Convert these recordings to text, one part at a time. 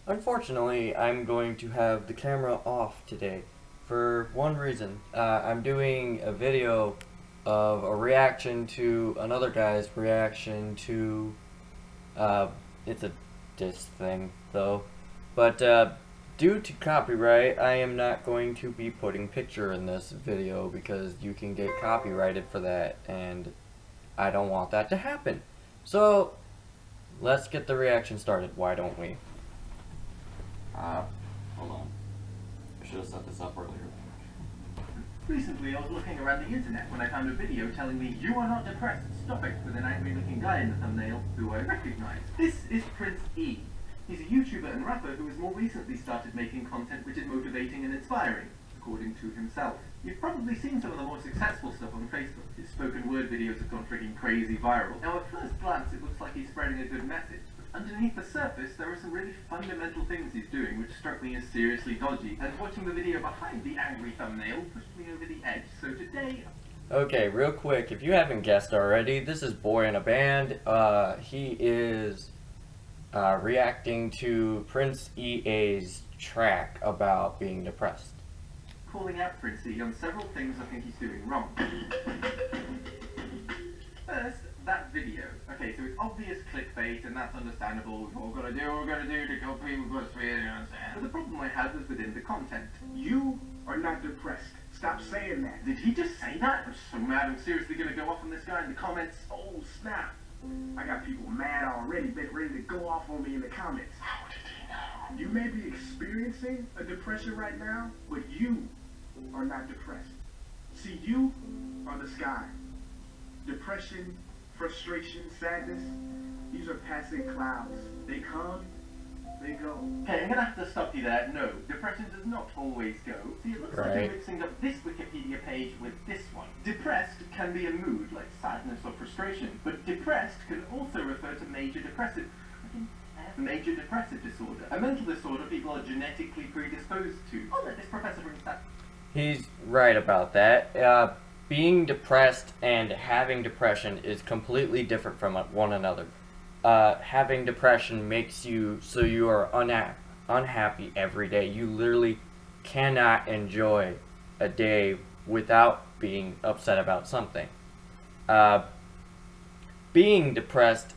Unfortunately, I'm going to have the camera off today for one reason. I'm doing a video of a reaction to another guy's reaction to, it's a diss thing though, but due to copyright, I am not going to be putting picture in this video because you can get copyrighted for that, and I don't want that to happen. So, let's get the reaction started, why don't we? Hold on. I should have set this up earlier. Recently, I was looking around the internet when I found a video telling me, "You are not depressed, stop it," with an angry-looking guy in the thumbnail who I recognize. This is Prince E. He's a YouTuber and rapper who has more recently started making content which is motivating and inspiring, according to himself. You've probably seen some of the more successful stuff on Facebook. His spoken word videos have gone freaking crazy viral. Now, at first glance, it looks like he's spreading a good message. Underneath the surface, there are some really fundamental things he's doing which struck me as seriously dodgy, and watching the video behind the angry thumbnail pushed me over the edge, so today... Okay, real quick, if you haven't guessed already, this is Boyinaband. He is reacting to Prince EA's track about being depressed. Calling out Prince E on several things I think he's doing wrong. First, that video. Okay, so it's obvious clickbait, and that's understandable. We've all got to do what we're going to do to kill people, you understand? But the problem I had was within the content. You are not depressed. Stop saying that. Did he just say that? I'm so mad, I'm seriously going to go off on this guy in the comments. Oh, snap. I got people mad already, ready to go off on me in the comments. How did he know? You may be experiencing a depression right now, but you are not depressed. See, you are the sky. Depression, frustration, sadness, these are passing clouds. They come, they go. Okay, I'm going to have to stop you there. No, depression does not always go. See, it looks like you're mixing up this Wikipedia page with this one. Depressed can be a mood, like sadness or frustration, but depressed can also refer to major depressive disorder. A mental disorder people are genetically predisposed to. I'll let this professor bring that. He's right about that. Being depressed and having depression is completely different from one another. Having depression makes you so you are unhappy every day. You literally cannot enjoy a day without being upset about something. Being depressed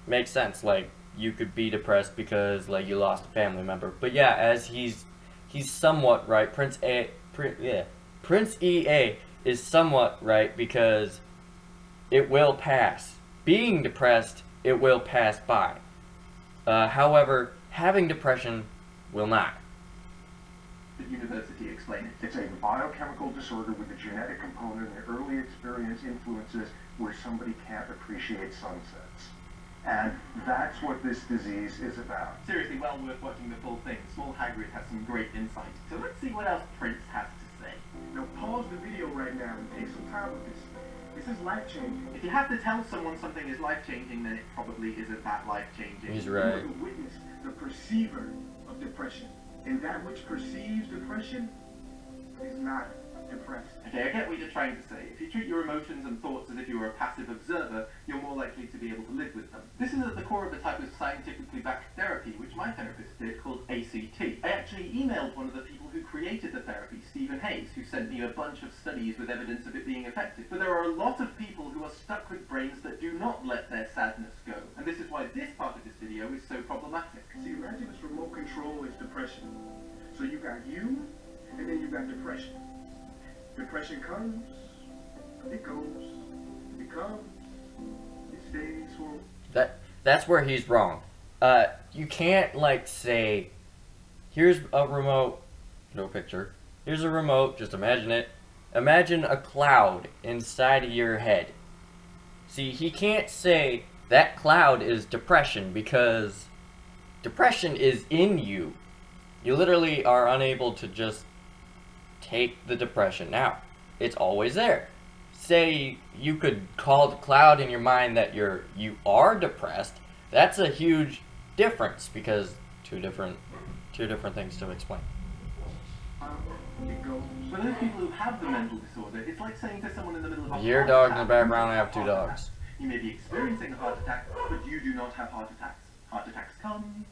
makes sense. Like, you could be depressed because like you lost a family member. But yeah, as he's somewhat right. Prince EA is somewhat right because it will pass. Being depressed, it will pass by. However, having depression will not. The university explained it. It's a biochemical disorder with a genetic component, and early experience influences where somebody can't appreciate sunsets. And that's what this disease is about. Seriously, well worth watching the full thing. Small Hagrid has some great insight. So let's see what else Prince has to say. Now pause the video right now and take some time with this. This is life-changing. If you have to tell someone something is life-changing, then it probably isn't that life-changing. He's You right. are the witness, the perceiver of depression. And that which perceives depression is not depressed. Okay, I get what you're trying to say. If you treat your emotions and thoughts as if you were a passive observer, you're more likely to be able to live with them. This is at the core of a type of scientifically backed therapy, which my therapist did, called ACT. I actually emailed one of the people who created the therapy, Stephen Hayes, who sent me a bunch of studies with evidence of it being effective. But there are a lot of people who are stuck with brains that do not let their sadness go. And this is why this part of this video is so problematic. See, imagine this remote control is depression. So you got you, and then you got depression. Depression comes, it goes, it comes, it stays for... That's where he's wrong. You can't like say, here's a remote, no picture. Here's a remote, just imagine it. Imagine a cloud inside of your head. See, he can't say that cloud is depression because depression is in you. You literally are unable to just take the depression. Now, it's always there. Say you could call the cloud in your mind that you are depressed. That's a huge difference because two different things to explain. It goes. For those people who have the mental disorder, it's like saying to someone in the middle of a Your heart dog in attack, the background, I "You have two heart dogs." attack." You may be experiencing a heart attack, but you do not have heart attacks. Heart attacks come,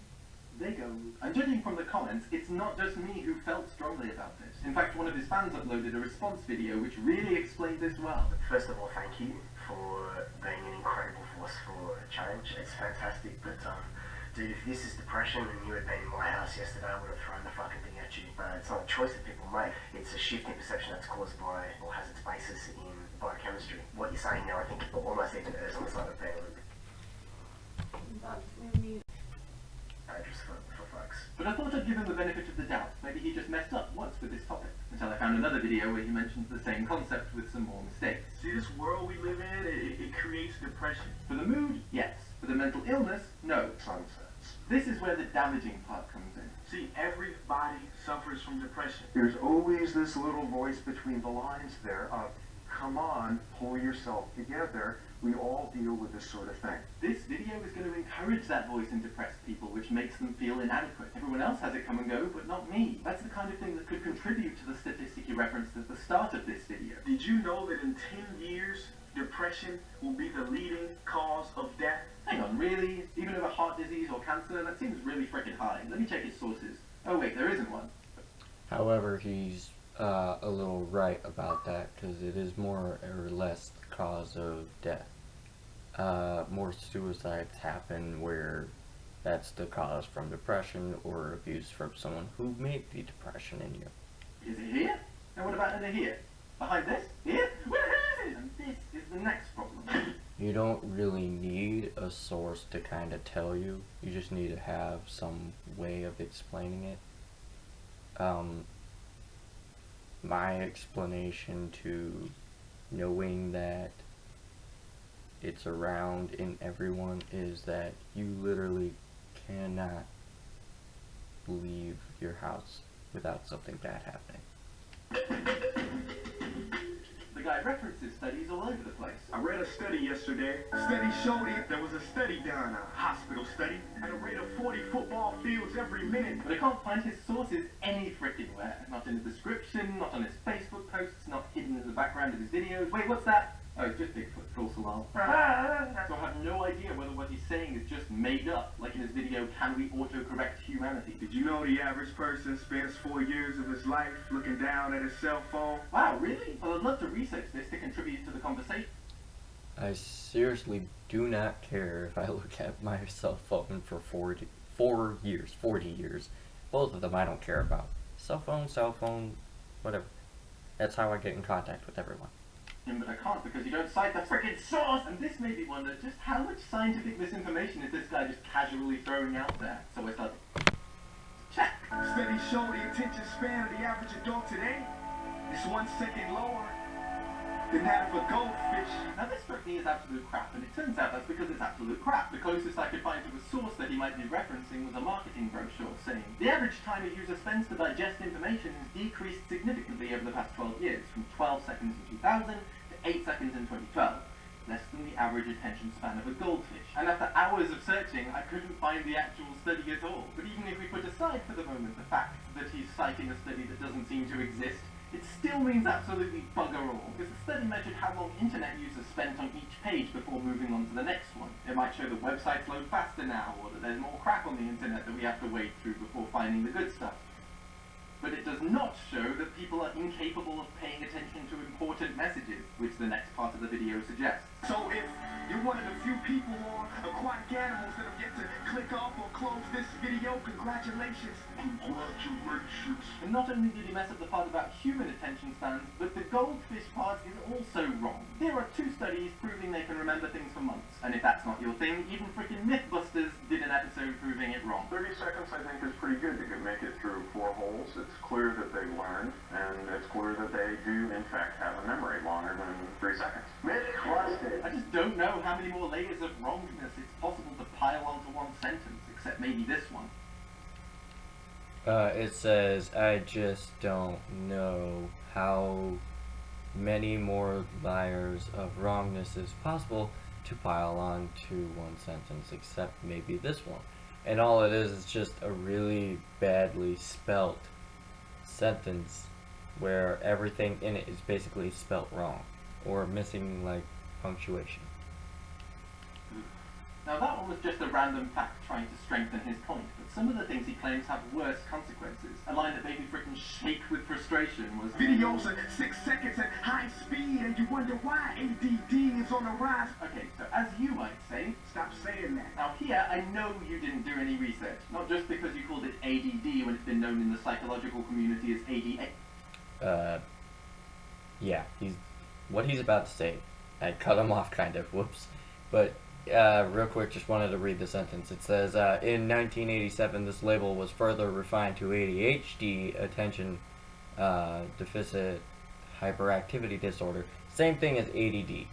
They go, and judging from the comments, it's not just me who felt strongly about this. In fact, one of his fans uploaded a response video which really explained this well. First of all, thank you for being an incredible force for change. It's fantastic, but dude, if this is depression and you had been in my house yesterday, I would have thrown the fucking thing at you. But it's not a choice that people make. It's a shift in perception that's caused by, or has its basis in biochemistry. What you're saying now, I think, almost even errs on the side of being a little bit dangerous for folks. But I thought I'd give him the benefit of the doubt. Maybe he just messed up once with this topic. Until I found another video where he mentions the same concept with some more mistakes. See, this world we live in, it creates depression. For the mood, yes. For the mental illness, no. Sunsets. This is where the damaging part comes in. See, everybody suffers from depression. There's always this little voice between the lines there of, come on, pull yourself together. We all deal with this sort of thing. This video is going to encourage that voice in depressed people, which makes them feel inadequate. Everyone else has it come and go, but not me. That's the kind of thing that could contribute to the statistic you referenced at the start of this video. Did you know that in 10 years, depression will be the leading cause of death? Hang on, really? Even over heart disease or cancer? That seems really freaking high. Let me check his sources. Oh wait, there isn't one. However, he's a little right about that, because it is more or less the cause of death. More suicides happen where that's the cause from depression or abuse from someone who made the depression in you. Is it here? And what about under here? Behind this? Here? Where is it? And this is the next problem. You don't really need a source to kind of tell you. You just need to have some way of explaining it. My explanation to knowing that it's around in everyone is that you literally cannot leave your house without something bad happening. The guy references studies all over the place. I read a study yesterday. Study showed it. There was a study done, a hospital study, at a rate of 40 football fields every minute. But I can't find his sources any frickin' where. Not in the description, not on his Facebook posts, not hidden in the background of his videos. Wait, what's that? Oh, it's just Bigfoot, false alarm. So I have no idea whether what he's saying is just made up, like in his video, Can We Autocorrect Humanity? Did you know the average person spends 4 years of his life looking down at his cell phone? Wow, really? Well, I'd love to research this to contribute to the conversation. I seriously do not care if I look at my cell phone for 40 years. Both of them I don't care about. Cell phone, whatever. That's how I get in contact with everyone. But I can't because you don't cite the frickin' source! And this made me wonder just how much scientific misinformation is this guy just casually throwing out there? So I started check. Studies show the attention span of the average adult today is 1 second lower than that of a goldfish. Now this struck me as absolute crap, and it turns out that's because it's absolute crap. The closest I could find to the source that he might be referencing was a marketing brochure saying, the average time a user spends to digest information has decreased significantly over the past 12 years, from 12 seconds in 2000 to 8 seconds in 2012. Less than the average attention span of a goldfish. And after hours of searching, I couldn't find the actual study at all. But even if we put aside for the moment the fact that he's citing a study that doesn't seem to exist, it still means absolutely bugger all, because the study measured how long internet users spent on each page before moving on to the next one. It might show that websites load faster now, or that there's more crap on the internet that we have to wade through before finding the good stuff. But it does not show that people are incapable of paying attention to important messages, which the next part of the video suggests. So if you're one of the few people on aquatic animals that have yet to click off or close this video, congratulations. Congratulations. And not only did he mess up the part about human attention spans, but the goldfish part is also wrong. Here are 2 studies proving they can remember things for months. And if that's not your thing, even freaking Mythbusters did an episode proving it wrong. 30 seconds, I think, is pretty good. You can make it through 4 holes. It's clear that they learned, and it's clear that they do, in fact, have a memory longer than 3 seconds. I just don't know how many more layers of wrongness it's possible to pile onto one sentence, except maybe this one. It says, I just don't know how many more layers of wrongness is possible to pile on to one sentence, except maybe this one. And all it is just a really badly spelt sentence where everything in it is basically spelt wrong or missing like punctuation. Now that one was just a random fact trying to strengthen his point, but some of the things he claims have worse consequences. A line that made me freaking shake with frustration was Videos at 6 seconds at high speed, and you wonder why ADD is on the rise. okay, so as you might say, Stop saying that. now here I know you didn't do any research, not just because you called it ADD when it's been known in the psychological community as ADA. Yeah, what he's about to say. I cut him off, kind of. Whoops. But real quick, just wanted to read the sentence. It says, in 1987, this label was further refined to ADHD, attention deficit hyperactivity disorder. Same thing as ADD.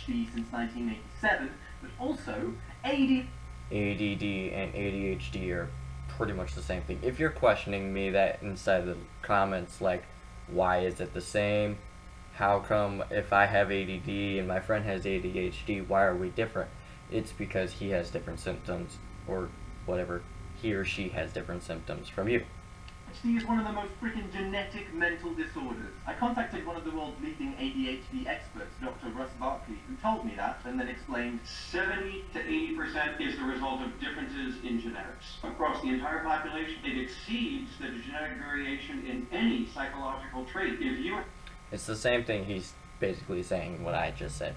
Since 1987, but also ADD and ADHD are pretty much the same thing. If you're questioning me that inside the comments, like, why is it the same? How come if I have ADD and my friend has ADHD, why are we different? It's because he has different symptoms, or whatever, he or she has different symptoms from you. ADHD is one of the most freaking genetic mental disorders. I contacted one of the world's leading ADHD experts, Dr. Russ Barkley, who told me that and then explained 70 to 80% is the result of differences in genetics. Across the entire population, it exceeds the genetic variation in any psychological trait. If you It's the same thing he's basically saying what I just said.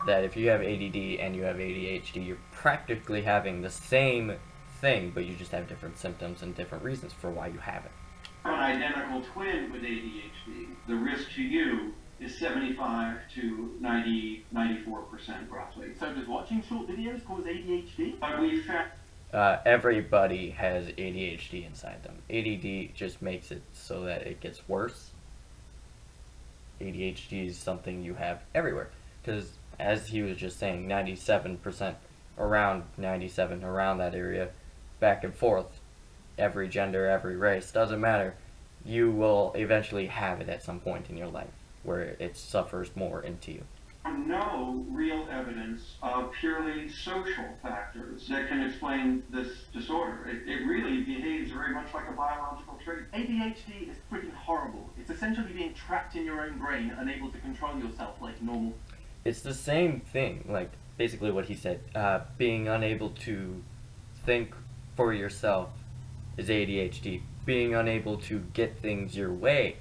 That if you have ADD and you have ADHD, you're practically having the same thing, but you just have different symptoms and different reasons for why you have it. are an identical twin with ADHD, the risk to you is 75 to 94% roughly. so does watching short videos cause ADHD? But we found Everybody has ADHD inside them. ADD just makes it so that it gets worse. ADHD is something you have everywhere. Because, as he was just saying, 97%, around 97, around that area, back and forth, every gender, every race, doesn't matter. You will eventually have it at some point in your life, where it suffers more into you. no real evidence of purely social factors that can explain this disorder. It really behaves very much like a biological trait. ADHD is freaking horrible. It's essentially being trapped in your own brain, unable to control yourself like normal. It's the same thing, like basically what he said. Being unable to think for yourself is ADHD. Being unable to get things your way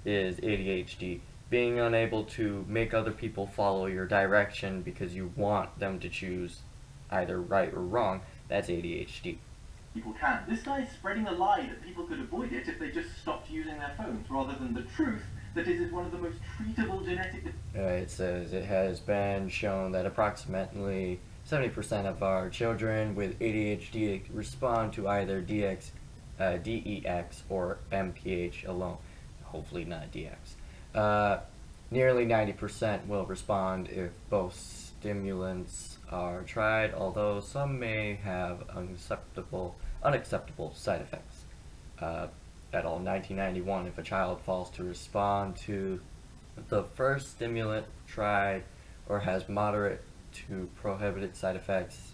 is ADHD. Being unable to make other people follow your direction because you want them to choose either right or wrong, that's ADHD. People can. This guy's spreading a lie that people could avoid it if they just stopped using their phones, rather than the truth that it is one of the most treatable genetic... It says it has been shown that approximately 70% of our children with ADHD respond to either DEX or MPH alone. Hopefully not DX. Nearly 90% will respond if both stimulants are tried, although some may have unacceptable side effects. At all, 1991, if a child fails to respond to the first stimulant tried or has moderate to prohibited side effects,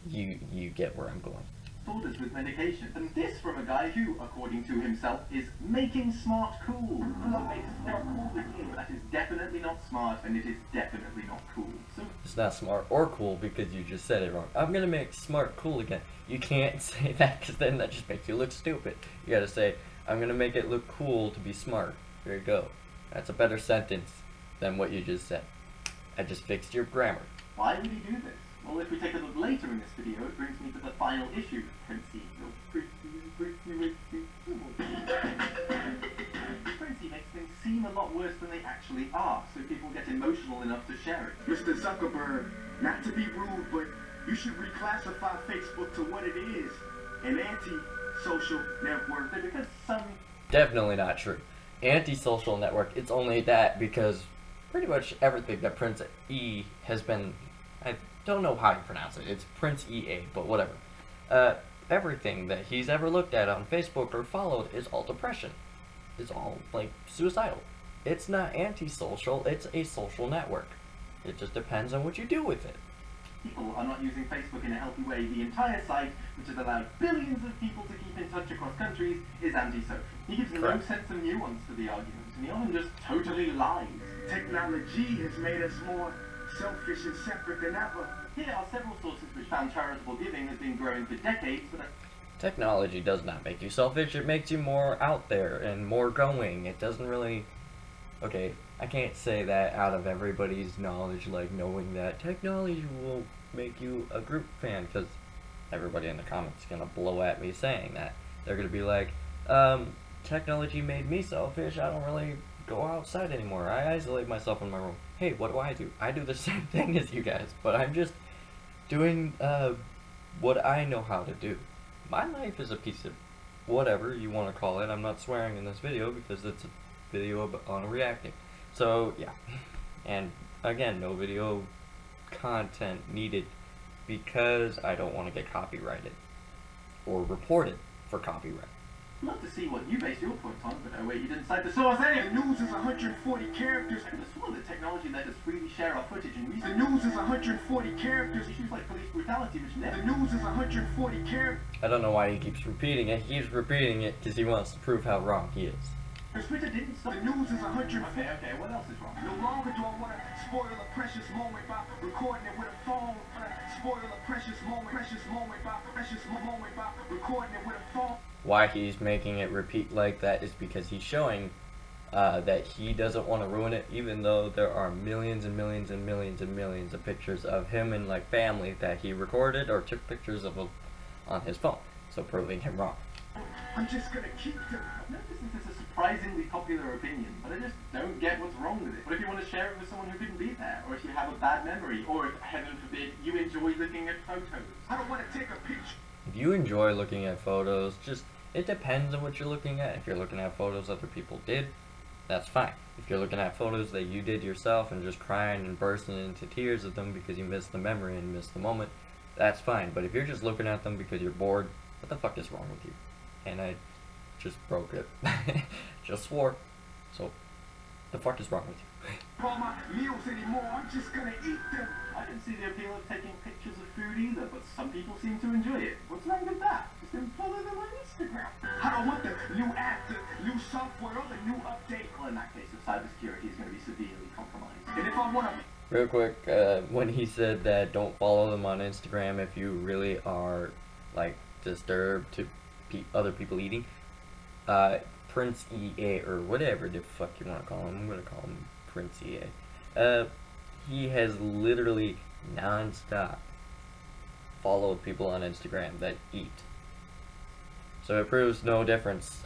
you get where I'm going. disorders with medication. And this from a guy who, according to himself, is making smart cool. Love makes smart cool with you. That is definitely not smart, and it is definitely not cool. So It's not smart or cool because you just said it wrong. I'm gonna make smart cool again. You can't say that because then that just makes you look stupid. You gotta say, I'm gonna make it look cool to be smart. There you go. That's a better sentence than what you just said. I just fixed your grammar. why would he do this? Well, if we take a look later in this video, it brings me to the final issue. Princey makes things seem a lot worse than they actually are, so people get emotional enough to share it. Mr. Zuckerberg, not to be rude, but you should reclassify Facebook to what it is, an anti-social network. So because some Definitely not true. Anti-social network, it's only that because pretty much everything that Prince E has been, I don't know how you pronounce it, it's Prince EA, but whatever. Everything that he's ever looked at on Facebook or followed is all depression. It's all, like, suicidal. It's not anti-social, it's a social network. It just depends on what you do with it. people are not using Facebook in a healthy way, the entire site, which has allowed billions of people to keep in touch across countries, is antisocial. He gives no Correct. sense of nuance to the arguments, and he often just totally lies. Technology has made us more selfish and separate than ever. Here are several sources which found charitable giving has been growing for decades, but Technology does not make you selfish, it makes you more out there and more going. It doesn't really... Okay, I can't say that out of everybody's knowledge, like knowing that technology will make you a group fan, because everybody in the comments is gonna blow at me saying that. They're gonna be like, technology made me selfish, I don't really go outside anymore, I isolate myself in my room. Hey, what do? I do the same thing as you guys, but I'm just doing what I know how to do. My life is a piece of whatever you want to call it. I'm not swearing in this video because it's a video on reacting. So yeah, and again, no video content needed because I don't want to get copyrighted or reported for copyright. I'd love to see what you base your point on, but oh wait, you didn't cite the source anyway. The news is 140 characters. I could have sworn that technology let us freely share our footage and The research. news is 140 characters. Issues like police brutality, which never... The news is 140 characters. I don't know why he keeps repeating it. He keeps repeating it because he wants to prove how wrong he is. Twitter didn't stop... The news is 140. Okay, what else is wrong? No longer do I want to spoil a precious moment by recording it with a phone. Spoil a precious moment by recording it with a phone. Why he's making it repeat like that is because he's showing that he doesn't want to ruin it, even though there are millions and millions and millions and millions of pictures of him and like family that he recorded or took pictures of on his phone, so proving him wrong. I'm just gonna keep them. I've noticed this is a surprisingly popular opinion, but I just don't get what's wrong with it. What if you want to share it with someone who couldn't be there? Or if you have a bad memory? Or if, heaven forbid, you enjoy looking at photos? I don't want to take a picture. If you enjoy looking at photos, it depends on what you're looking at. If you're looking at photos other people did, that's fine. If you're looking at photos that you did yourself and just crying and bursting into tears of them because you missed the memory and missed the moment, that's fine. But if you're just looking at them because you're bored, what the fuck is wrong with you? And I just broke it. Just swore. So, the fuck is wrong with you? For my meals anymore, I'm just gonna eat them. I didn't see the appeal of taking pictures of food either, but some people seem to enjoy it. What's wrong with that? Just then follow them on Instagram. I don't want the new app, the new software, or the new update. Well, in that case, the cybersecurity is going to be severely compromised. And if I want to... Real quick, when he said that don't follow them on Instagram if you really are, like, disturbed to other people eating, Prince EA, or whatever the fuck you want to call him, I'm going to call him Prince EA, he has literally non-stop followed people on Instagram that eat. So it proves no difference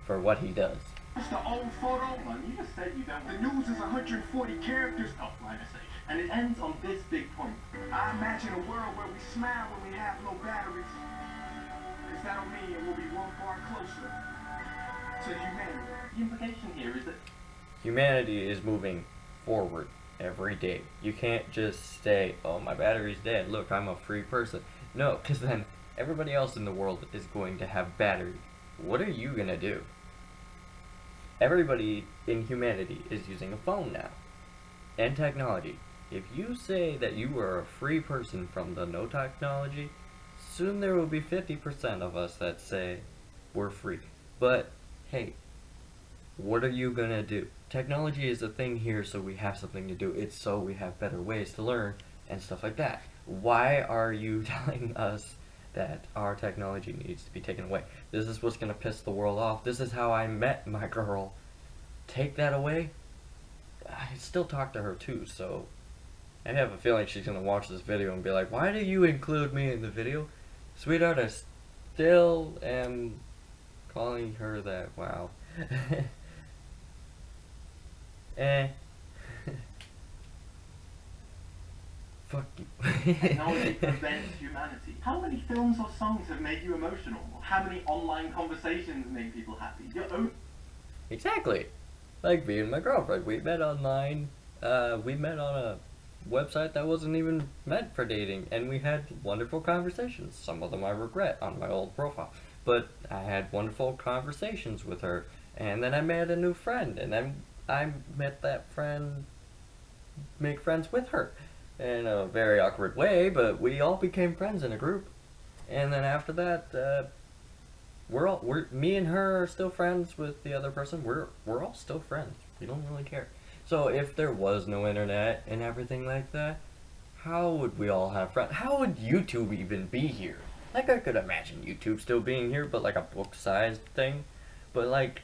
for what he does. It's the old photo. Hang on, you just said you don't The want... news is 140 characters. Oh, my mistake. And it ends on this big point. I imagine a world where we smile when we have no batteries. Because that'll mean we'll be one far closer to humanity. The implication here is that... Humanity is moving forward every day. You can't just say, oh, my battery's dead, look, I'm a free person. No, because then everybody else in the world is going to have battery. What are you gonna do? Everybody in humanity is using a phone now, and technology. If you say that you are a free person from the no technology, soon there will be 50% of us that say we're free. But hey, what are you gonna do? Technology is a thing here so we have something to do. It's so we have better ways to learn and stuff like that. Why are you telling us that our technology needs to be taken away? This is what's gonna piss the world off. This is how I met my girl. Take that away? I still talk to her too, so I have a feeling she's gonna watch this video and be like, why do you include me in the video? Sweetheart, I still am calling her that. Wow. Fuck you. Technology prevents humanity. How many films or songs have made you emotional? How many online conversations make people happy? Your own... Exactly. Like me and my girlfriend. We met online. We met on a website that wasn't even meant for dating, and we had wonderful conversations. Some of them I regret on my old profile. But I had wonderful conversations with her, and then I met a new friend, and then I met that friend, make friends with her. In a very awkward way, but we all became friends in a group. And then after that, me and her are still friends with the other person. We're all still friends. We don't really care. So if there was no internet and everything like that, how would we all have friends? How would YouTube even be here? Like, I could imagine YouTube still being here, but like a book-sized thing. But like,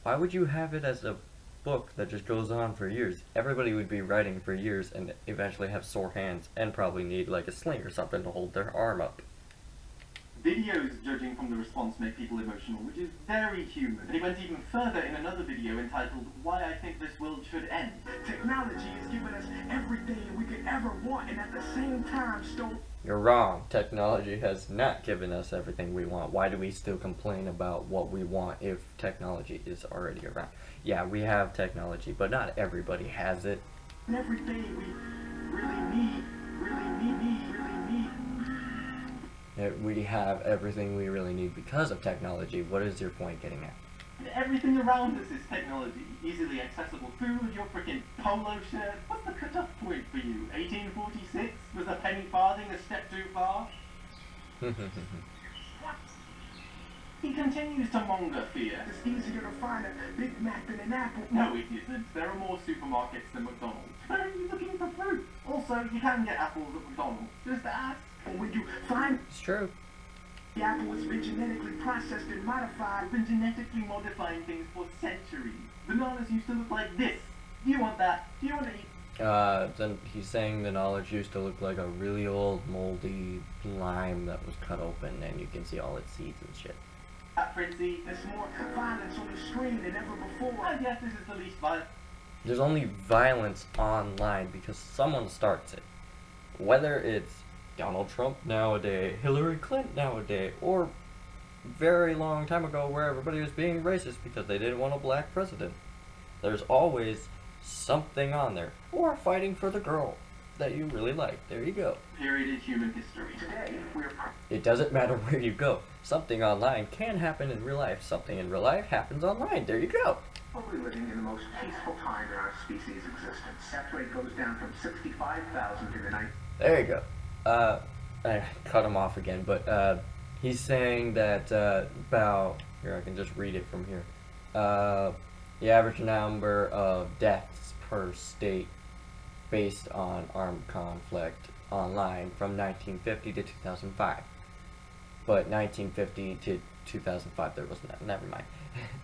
why would you have it as a book that just goes on for years? Everybody would be writing for years and eventually have sore hands and probably need like a sling or something to hold their arm up. Videos, judging from the response, make people emotional, which is very human. And he went even further in another video entitled, Why I Think This World Should End. Technology has given us everything we could ever want, and at the same time stole. You're wrong. Technology has not given us everything we want. Why do we still complain about what we want if technology is already around? Yeah, we have technology, but not everybody has it. Everything we really need. We have everything we really need because of technology. What is your point getting at? Everything around us is technology. Easily accessible food, your freaking polo shirt. What's the cut-off point for you? 1846? Was a penny farthing a step too far? He continues to monger fear. It's easier to find a Big Mac than an apple. No, it isn't. There are more supermarkets than McDonald's. Where are you looking for fruit? Also, you can get apples at McDonald's. Just ask. But when you find It's true. the apple has been genetically processed and modified, I've been genetically modifying things for centuries. Bananas used to look like this. Do you want that? Do you want to eat? Then he's saying the knowledge used to look like a really old moldy lime that was cut open and you can see all its seeds and shit. Fritzy? there's more violence on the screen than ever before. I guess this is the least violent. There's only violence online because someone starts it. Whether it's Donald Trump nowadays, Hillary Clinton nowadays, or very long time ago where everybody was being racist because they didn't want a black president. There's always something on there. Or fighting for the girl that you really like. There you go. Period in human history. Today, we're It doesn't matter where you go. Something online can happen in real life. Something in real life happens online. There you go. probably living in the most peaceful time in our species' existence. That rate goes down from 65,000 in the night. There you go. I cut him off again, but he's saying that about here. I can just read it from here. The average number of deaths per state based on armed conflict online from 1950 to 2005. But 1950 to 2005 there was none. Never mind.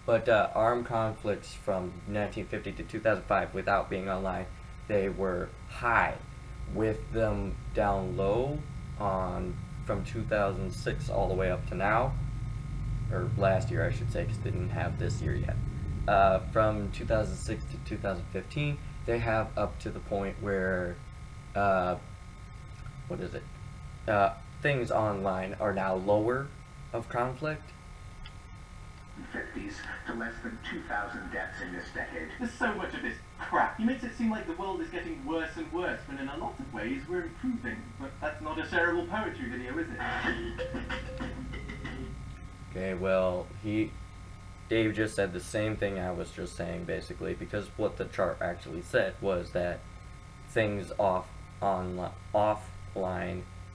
But armed conflicts from 1950 to 2005 without being online, they were high. With them down low on from 2006 all the way up to now, or last year I should say, because they didn't have this year yet. From 2006 to 2015, they have up to the point where, what is it? Things online are now lower of conflict. 50s to less than 2,000 deaths in this decade. There's so much of this crap. He makes it seem like the world is getting worse and worse, when in a lot of ways we're improving. But that's not a shareable poetry video, is it? Okay, well, Dave just said the same thing I was just saying, basically, because what the chart actually said was that things offline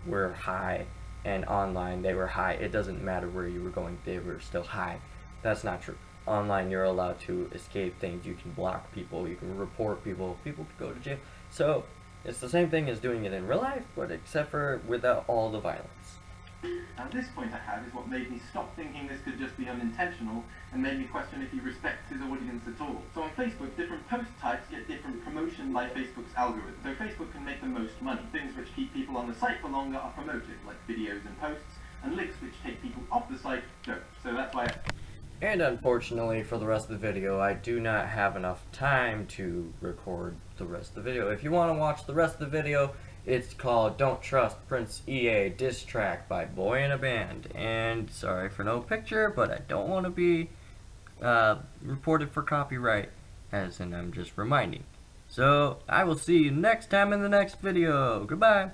were high, and online they were high. It doesn't matter where you were going, they were still high. That's not true. Online, you're allowed to escape things. You can block people. You can report people. People can go to jail. So, it's the same thing as doing it in real life, but except for without all the violence. Now this point I have is what made me stop thinking this could just be unintentional, and made me question if he respects his audience at all. So on Facebook, different post types get different promotion by Facebook's algorithm. So Facebook can make the most money. Things which keep people on the site for longer are promoted, like videos and posts, and links which take people off the site don't. So that's why And unfortunately, for the rest of the video, I do not have enough time to record the rest of the video. If you want to watch the rest of the video, it's called Don't Trust Prince EA Diss Track by Boyinaband. And sorry for no picture, but I don't want to be reported for copyright, as in I'm just reminding. So, I will see you next time in the next video. Goodbye.